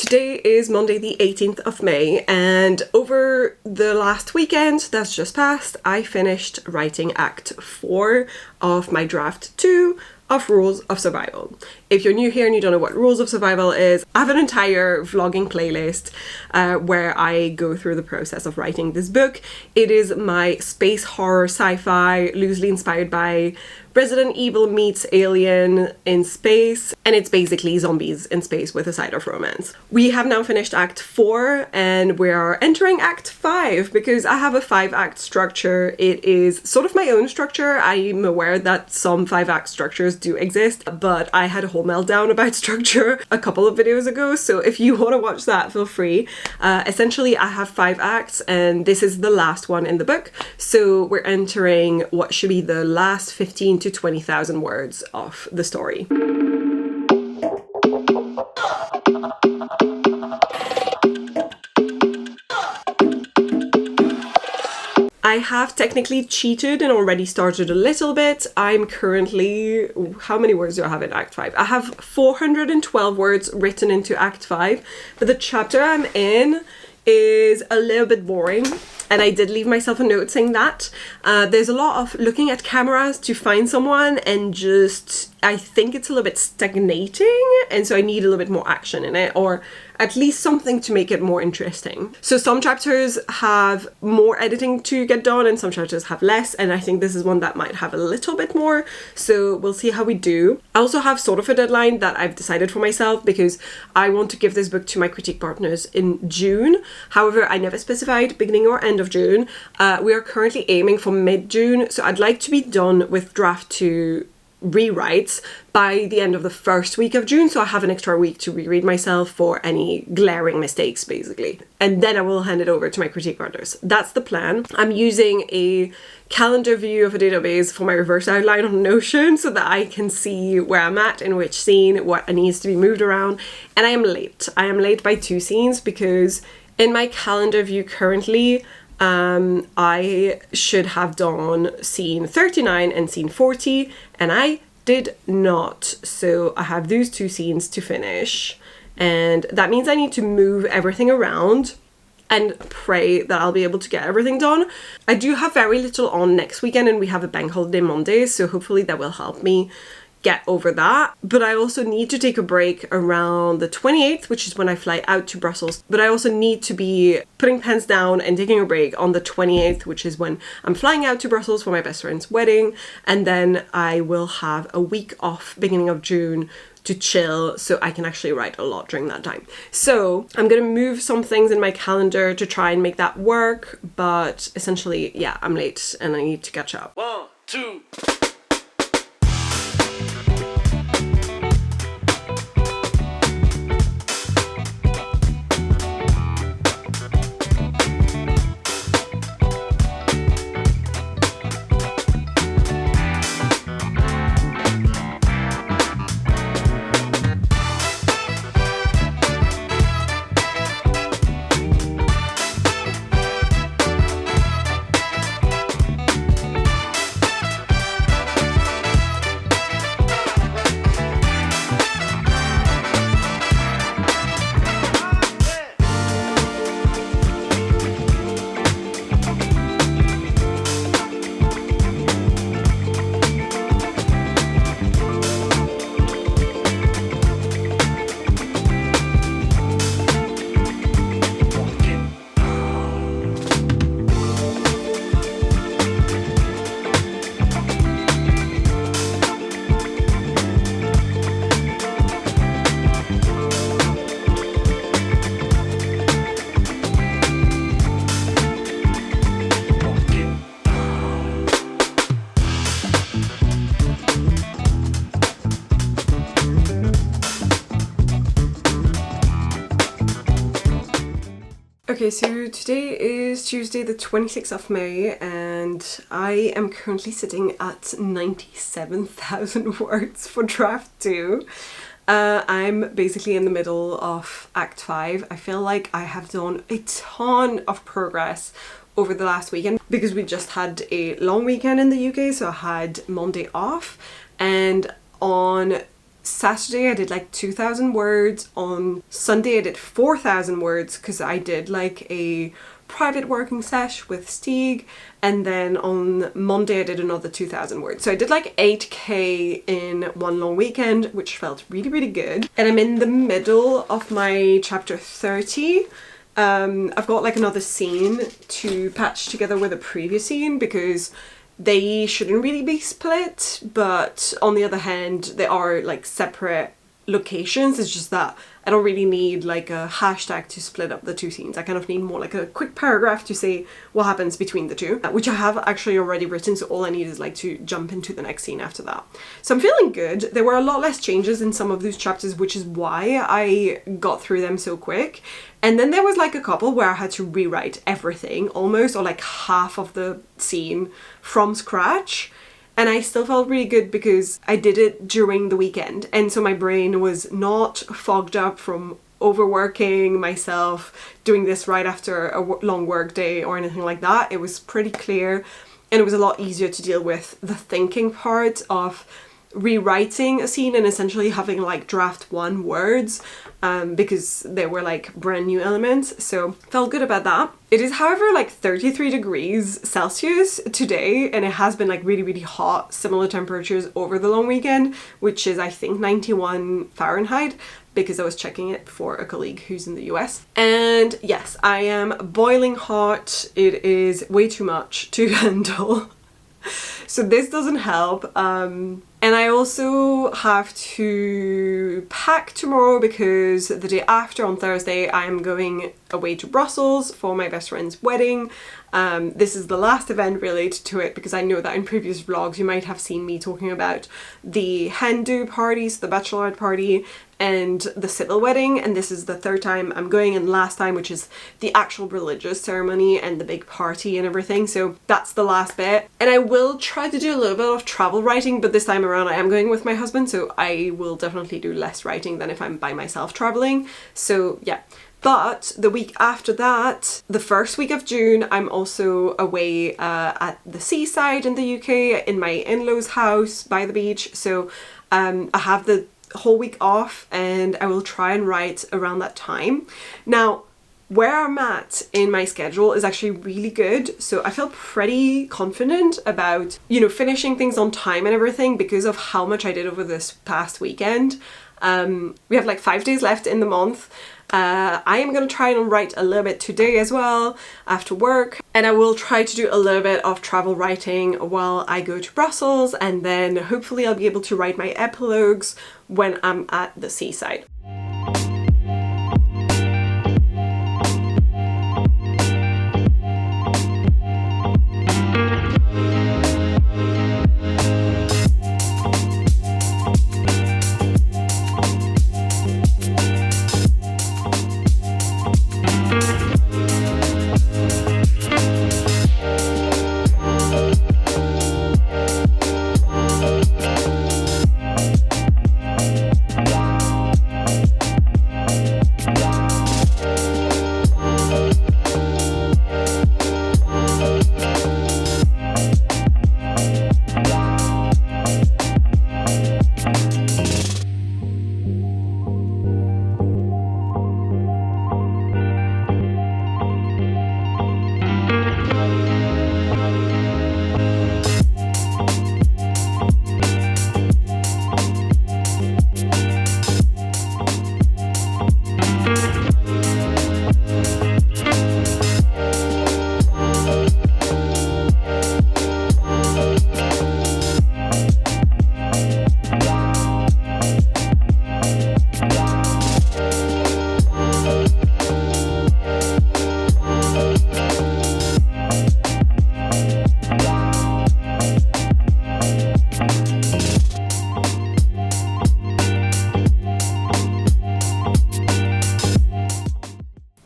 Today is Monday the 18th of May, and over the last weekend that's just passed, I finished writing Act 4 of my Draft 2 of Rules of Survival. If you're new here and you don't know what Rules of Survival is, I have an entire vlogging playlist where I go through the process of writing this book. It is my space horror sci-fi, loosely inspired by Resident Evil meets Alien in space, and it's basically zombies in space with a side of romance. We have now finished Act 4 and we are entering Act 5 because I have a 5-act structure. It is sort of my own structure. I'm aware that some 5-act structures do exist, but I had a whole meltdown about structure a couple of videos ago, so if you want to watch that, feel free. Essentially, I have 5 acts and this is the last one in the book, so we're entering what should be the last 15 to 20,000 words of the story. I have technically cheated and already started a little bit. I'm currently, how many words do I have in Act 5? I have 412 words written into Act 5, but the chapter I'm in is a little bit boring. And I did leave myself a note saying that. There's a lot of looking at cameras to find someone and just, I think it's a little bit stagnating, and so I need a little bit more action in it, or at least something to make it more interesting. So some chapters have more editing to get done and some chapters have less, and I think this is one that might have a little bit more, so we'll see how we do. I also have sort of a deadline that I've decided for myself because I want to give this book to my critique partners in June. However, I never specified beginning or end of June. We are currently aiming for mid-June, so I'd like to be done with Draft 2 rewrites by the end of the first week of June, so I have an extra week to reread myself for any glaring mistakes, basically. And then I will hand it over to my critique partners. That's the plan. I'm using a calendar view of a database for my reverse outline on Notion so that I can see where I'm at, in which scene, what needs to be moved around. And I am late. I am late by 2 scenes because in my calendar view currently, I should have done scene 39 and scene 40, and I did not. So I have those 2 scenes to finish, and that means I need to move everything around and pray that I'll be able to get everything done. I do have very little on next weekend, and we have a bank holiday Monday, so hopefully that will help me get over that. But I also need to take a break around the 28th, which is when I fly out to Brussels. But I also need to be putting pens down and taking a break on the 28th, which is when I'm flying out to Brussels for my best friend's wedding. And then I will have a week off beginning of June to chill, so I can actually write a lot during that time. So I'm gonna move some things in my calendar to try and make that work, but essentially, yeah, I'm late and I need to catch up. 1, 2. Okay, so today is Tuesday the 26th of May and I am currently sitting at 97,000 words for Draft 2. I'm basically in the middle of Act 5. I feel like I have done a ton of progress over the last weekend because we just had a long weekend in the UK, so I had Monday off, and on Saturday I did like 2,000 words. On Sunday I did 4,000 words because I did like a private working sesh with Stieg, and then on Monday I did another 2,000 words. So I did like 8k in one long weekend, which felt really, really good. And I'm in the middle of my chapter 30. I've got like another scene to patch together with a previous scene because they shouldn't really be split, but on the other hand they are like separate locations. It's just that I don't really need like a hashtag to split up the two scenes. I kind of need more like a quick paragraph to say what happens between the two, which I have actually already written, so all I need is like to jump into the next scene after that. So I'm feeling good. There were a lot less changes in some of those chapters, which is why I got through them so quick. And then there was like a couple where I had to rewrite everything almost, or like half of the scene from scratch. And I still felt really good because I did it during the weekend. And so my brain was not fogged up from overworking myself, doing this right after a long work day or anything like that. It was pretty clear, and it was a lot easier to deal with the thinking part of rewriting a scene and essentially having like draft one words, because they were like brand new elements. So felt good about that. It is, however, like 33 degrees Celsius today, and it has been like really, really hot, similar temperatures over the long weekend, which is I think 91 Fahrenheit, because I was checking it for a colleague who's in the US. And yes, I am boiling hot. It is way too much to handle. So this doesn't help. And I also have to pack tomorrow because the day after, on Thursday, I'm going away to Brussels for my best friend's wedding. This is the last event related to it because I know that in previous vlogs you might have seen me talking about the hen do parties, the bachelorette party, and the civil wedding, and this is the third time I'm going, and last time, which is the actual religious ceremony and the big party and everything. So that's the last bit, and I will try to do a little bit of travel writing, but this time around I am going with my husband, so I will definitely do less writing than if I'm by myself traveling. So yeah. But the week after that, the first week of June, I'm also away at the seaside in the UK, in my in-laws' house by the beach. So I have the whole week off, and I will try and write around that time. Now, where I'm at in my schedule is actually really good, so I feel pretty confident about, you know, finishing things on time and everything because of how much I did over this past weekend. We have like 5 days left in the month. I am going to try and write a little bit today as well after work, and I will try to do a little bit of travel writing while I go to Brussels, and then hopefully I'll be able to write my epilogues when I'm at the seaside.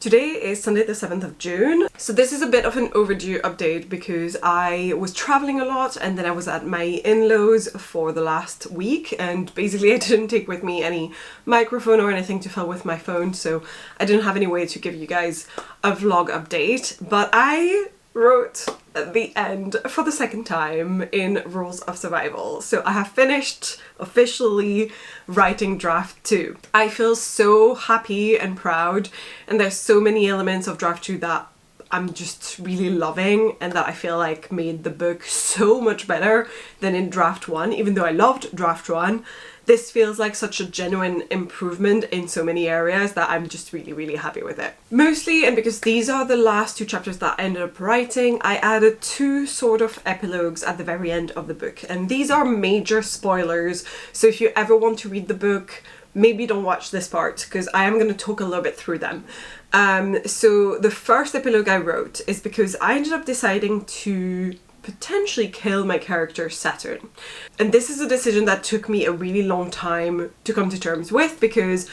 Today is Sunday the 7th of June. So this is a bit of an overdue update because I was traveling a lot, and then I was at my in-laws for the last week, and basically I didn't take with me any microphone or anything to film with my phone, so I didn't have any way to give you guys a vlog update. But I wrote the end for the second time in Rules of Survival. So I have finished officially writing draft 2. I feel so happy and proud, and there's so many elements of draft 2 that I'm just really loving and that I feel like made the book so much better than in draft 1. Even though I loved draft 1, this feels like such a genuine improvement in so many areas that I'm just really, really happy with it. Mostly, and because these are the last 2 chapters that I ended up writing, I added 2 sort of epilogues at the very end of the book. And these are major spoilers, so if you ever want to read the book, maybe don't watch this part, because I am going to talk a little bit through them. So the first epilogue I wrote is because I ended up deciding to potentially kill my character Saturn. And this is a decision that took me a really long time to come to terms with, because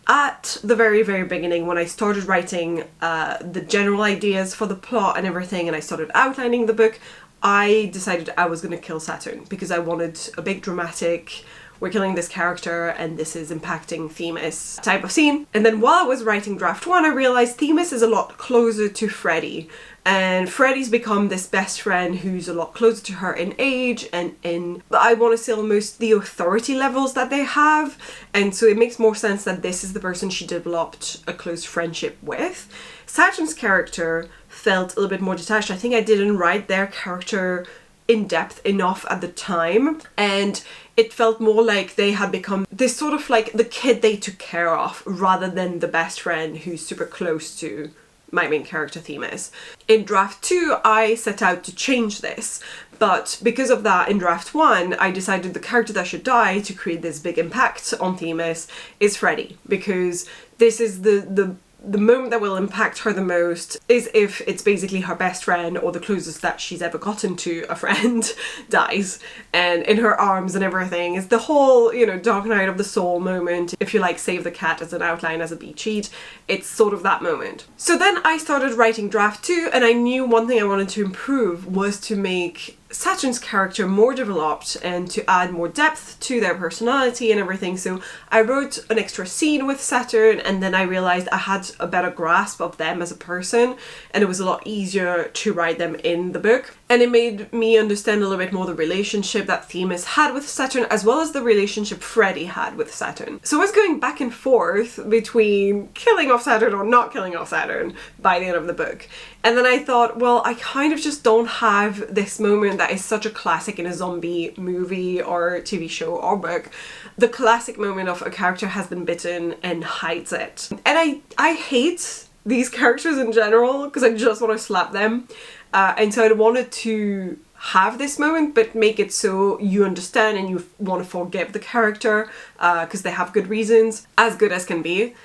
at the very, very beginning, when I started writing the general ideas for the plot and everything, and I started outlining the book, I decided I was going to kill Saturn because I wanted a big dramatic, we're killing this character and this is impacting Themis type of scene. And then while I was writing draft 1, I realized Themis is a lot closer to Freddy. And Freddy's become this best friend who's a lot closer to her in age and in, I want to say, almost the authority levels that they have. And so it makes more sense that this is the person she developed a close friendship with. Saturn's character felt a little bit more detached. I think I didn't write their character in depth enough at the time, and it felt more like they had become this sort of like the kid they took care of rather than the best friend who's super close to my main character Themis. In draft 2, I set out to change this, but because of that, in draft 1, I decided the character that should die to create this big impact on Themis is Freddy, because this is the moment that will impact her the most is if it's basically her best friend or the closest that she's ever gotten to a friend dies, and in her arms and everything. It's the whole, you know, Dark Night of the Soul moment. If you like Save the Cat as an outline, as a beat sheet, it's sort of that moment. So then I started writing draft 2, and I knew one thing I wanted to improve was to make Saturn's character more developed and to add more depth to their personality and everything. So I wrote an extra scene with Saturn, and then I realized I had a better grasp of them as a person, and it was a lot easier to write them in the book. And it made me understand a little bit more the relationship that Themis had with Saturn, as well as the relationship Freddy had with Saturn. So I was going back and forth between killing off Saturn or not killing off Saturn by the end of the book. And then I thought, well, I kind of just don't have this moment that is such a classic in a zombie movie or TV show or book. The classic moment of a character has been bitten and hides it. And I hate these characters in general because I just want to slap them. And so I wanted to have this moment, but make it so you understand and you want to forgive the character because they have good reasons, as good as can be.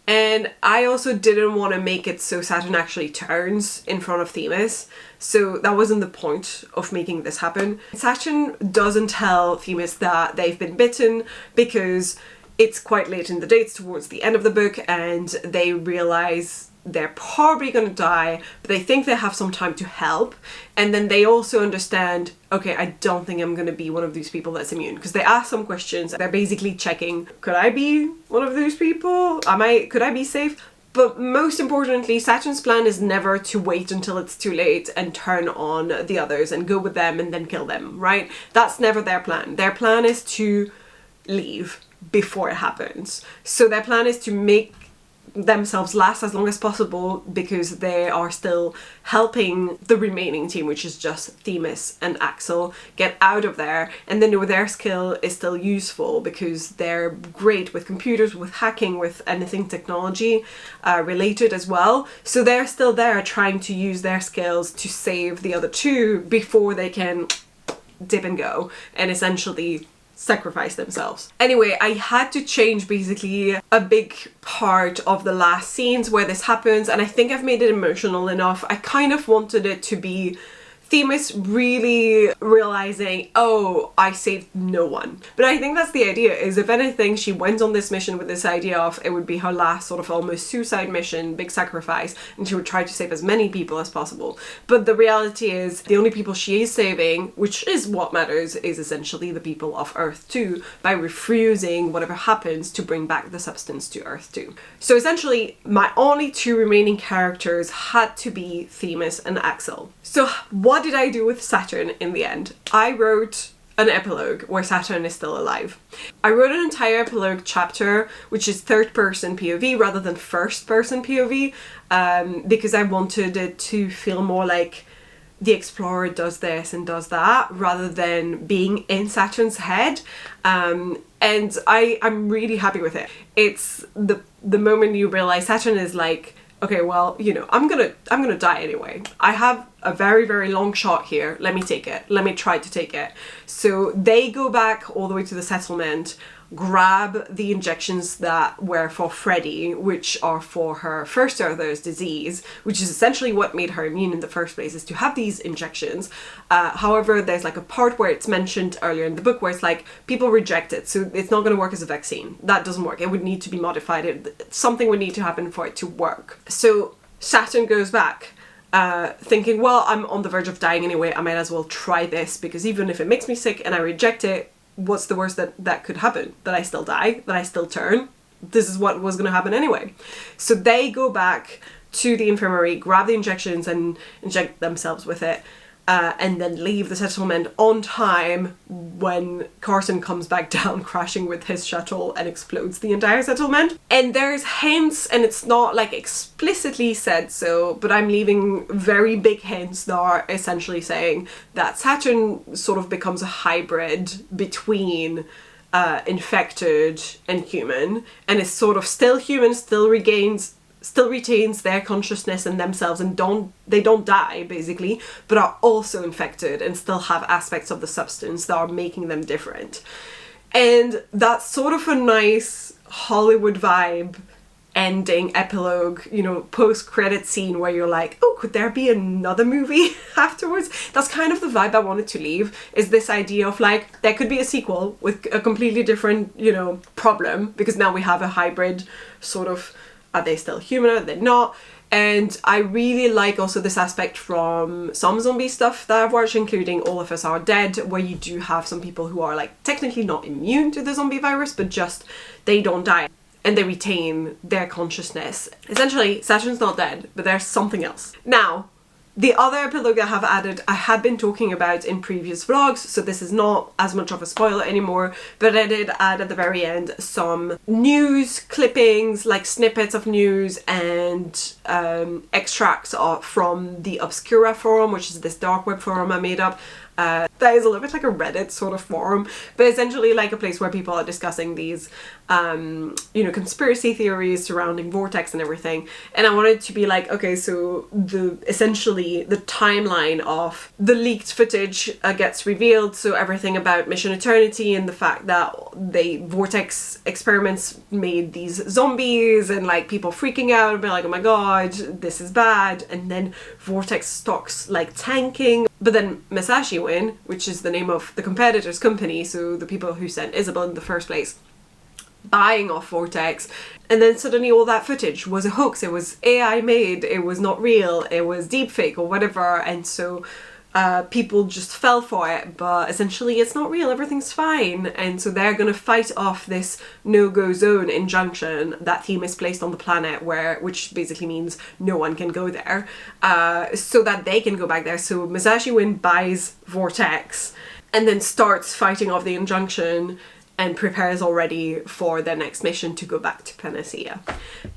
And I also didn't want to make it so Saturn actually turns in front of Themis. So that wasn't the point of making this happen. Saturn doesn't tell Themis that they've been bitten because it's quite late in the day, it's towards the end of the book, and they realize they're probably going to die, but they think they have some time to help. And then they also understand, okay, I don't think I'm going to be one of these people that's immune, because they ask some questions. They're basically checking, could I be one of those people? Could I be safe? But most importantly, Saturn's plan is never to wait until it's too late and turn on the others and go with them and then kill them, right? That's never their plan. Their plan is to leave before it happens. So their plan is to make themselves last as long as possible because they are still helping the remaining team, which is just Themis and Axel, get out of there. And then their skill is still useful because they're great with computers, with hacking, with anything technology related as well. So they're still there trying to use their skills to save the other two before they can dip and go and essentially sacrifice themselves. Anyway, I had to change basically a big part of the last scenes where this happens, and I think I've made it emotional enough. I kind of wanted it to be Themis really realizing, oh, I saved no one. But I think that's the idea, is if anything, she went on this mission with this idea of it would be her last sort of almost suicide mission, big sacrifice, and she would try to save as many people as possible. But the reality is the only people she is saving, which is what matters, is essentially the people of Earth 2 by refusing whatever happens to bring back the substance to Earth 2. So essentially my only two remaining characters had to be Themis and Axel. So what did I do with Saturn in the end? I wrote an epilogue where Saturn is still alive. I wrote an entire epilogue chapter, which is third person POV rather than first person POV, because I wanted it to feel more like the explorer does this and does that, rather than being in Saturn's head. And I'm really happy with it. It's the moment you realize Saturn is like, okay, well, you know, I'm gonna die anyway. I have a very, very long shot here. Let me take it. Let me try to take it. So they go back all the way to the settlement, grab the injections that were for Freddie, which are for her first Earther's disease, which is essentially what made her immune in the first place, is to have these injections. However, there's like a part where it's mentioned earlier in the book where it's like people reject it, so it's not going to work as a vaccine. That doesn't work. It would need to be modified. Something would need to happen for it to work. So Saturn goes back, thinking, well, I'm on the verge of dying anyway, I might as well try this, because even if it makes me sick and I reject it, what's the worst that could happen? That I still die? That I still turn? This is what was going to happen anyway. So they go back to the infirmary, grab the injections and inject themselves with it, and then leave the settlement on time when Carson comes back down crashing with his shuttle and explodes the entire settlement. And there's hints, and it's not like explicitly said so, but I'm leaving very big hints that are essentially saying that Saturn sort of becomes a hybrid between infected and human, and is sort of still human, still retains their consciousness and themselves, and they don't die basically, but are also infected and still have aspects of the substance that are making them different. And that's sort of a nice Hollywood vibe ending epilogue, you know, post-credit scene where you're like, oh, could there be another movie afterwards? That's kind of the vibe I wanted to leave, is this idea of like, there could be a sequel with a completely different, you know, problem, because now we have a hybrid sort of, are they still human? Are they not? And I really like also this aspect from some zombie stuff that I've watched, including All of Us Are Dead, where you do have some people who are like technically not immune to the zombie virus, but just they don't die and they retain their consciousness. Essentially, Saturn's not dead, but there's something else. Now, the other epilogue I have added, I had been talking about in previous vlogs, so this is not as much of a spoiler anymore, but I did add at the very end some news clippings, like snippets of news and extracts from the Obscura forum, which is this dark web forum I made up. That is a little bit like a Reddit sort of forum, but essentially like a place where people are discussing these, you know, conspiracy theories surrounding Vortex and everything. And I wanted to be like, okay, so essentially the timeline of the leaked footage gets revealed. So everything about Mission Eternity and the fact that Vortex experiments made these zombies and like people freaking out and being like, oh my god, this is bad. And then Vortex stocks like tanking. But then Masashi Win, which is the name of the competitor's company, so the people who sent Isabel in the first place, buying off Vortex, and then suddenly all that footage was a hoax. It was AI made, it was not real, it was deepfake or whatever, and so people just fell for it, but essentially it's not real, everything's fine. And so they're gonna fight off this no-go zone injunction that Themis placed on the planet, which basically means no one can go there, so that they can go back there. So Masashi Win buys Vortex and then starts fighting off the injunction and prepares already for their next mission to go back to Panacea.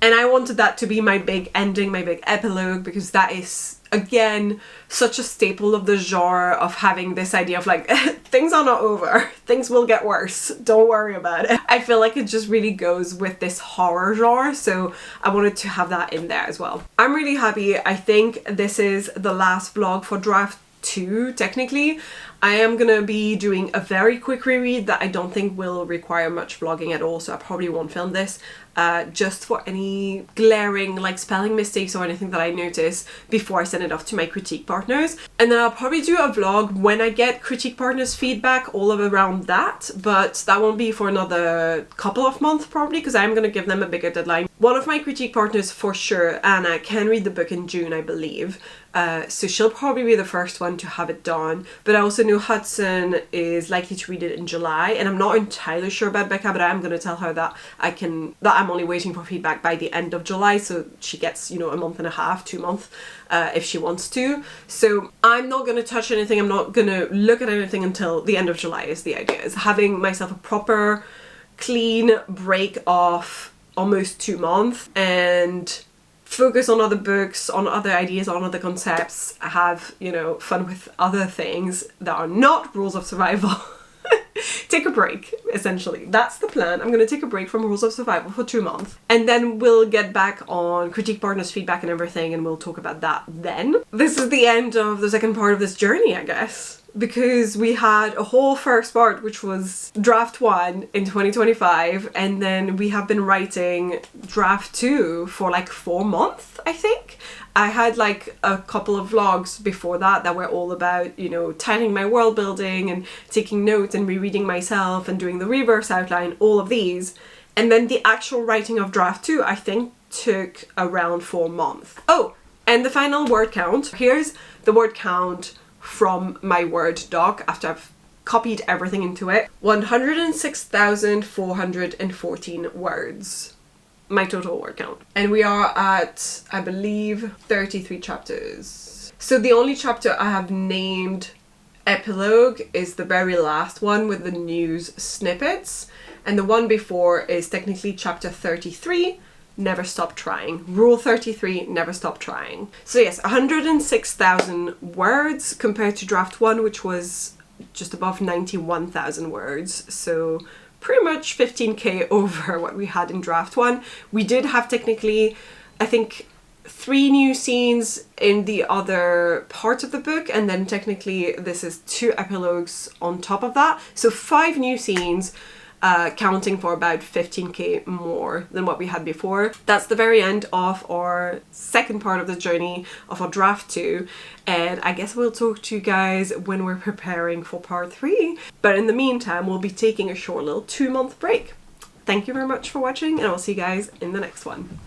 And I wanted that to be my big ending, my big epilogue, because that is, again, such a staple of the genre of having this idea of like, things are not over, things will get worse, don't worry about it. I feel like it just really goes with this horror genre, so I wanted to have that in there as well. I'm really happy. I think this is the last vlog for draft 2 technically. I am gonna be doing a very quick reread that I don't think will require much vlogging at all, so I probably won't film this. Just for any glaring like spelling mistakes or anything that I notice before I send it off to my critique partners. And then I'll probably do a vlog when I get critique partners feedback all of around that, but that won't be for another couple of months probably, because I'm going to give them a bigger deadline. One of my critique partners for sure, Anna, can read the book in June, I believe. So she'll probably be the first one to have it done. But I also know Hudson is likely to read it in July, and I'm not entirely sure about Becca, but I'm going to tell her that I'm only waiting for feedback by the end of July, so she gets, you know, a month and a half, 2 months, if she wants to. So I'm not going to touch anything, I'm not going to look at anything until the end of July is the idea, is having myself a proper, clean break off almost 2 months and focus on other books, on other ideas, on other concepts, have, you know, fun with other things that are not rules of survival. Take a break, essentially. That's the plan. I'm going to take a break from rules of survival for 2 months, and then we'll get back on critique partners feedback and everything, and we'll talk about that then. This is the end of the second part of this journey, I guess, because we had a whole first part, which was draft 1 in 2025, and then we have been writing draft 2 for like 4 months, I think. I had like a couple of vlogs before that that were all about, you know, tightening my world building and taking notes and rereading myself and doing the reverse outline, all of these. And then the actual writing of draft 2, I think, took around 4 months. Oh, and the final word count. Here's the word count from my Word doc after I've copied everything into it. 106,414 words. My total word count. And we are at, I believe, 33 chapters. So the only chapter I have named epilogue is the very last one with the news snippets. And the one before is technically chapter 33, never stop trying. Rule 33, never stop trying. So yes, 106,000 words compared to draft 1, which was just above 91,000 words. So pretty much 15k over what we had in draft 1. We did have technically, I think, 3 new scenes in the other part of the book, and then technically this is 2 epilogues on top of that. So 5 new scenes, counting for about 15k more than what we had before. That's the very end of our second part of the journey of our draft 2, and I guess we'll talk to you guys when we're preparing for part 3. But in the meantime, we'll be taking a short little 2-month break. Thank you very much for watching, and I'll see you guys in the next one.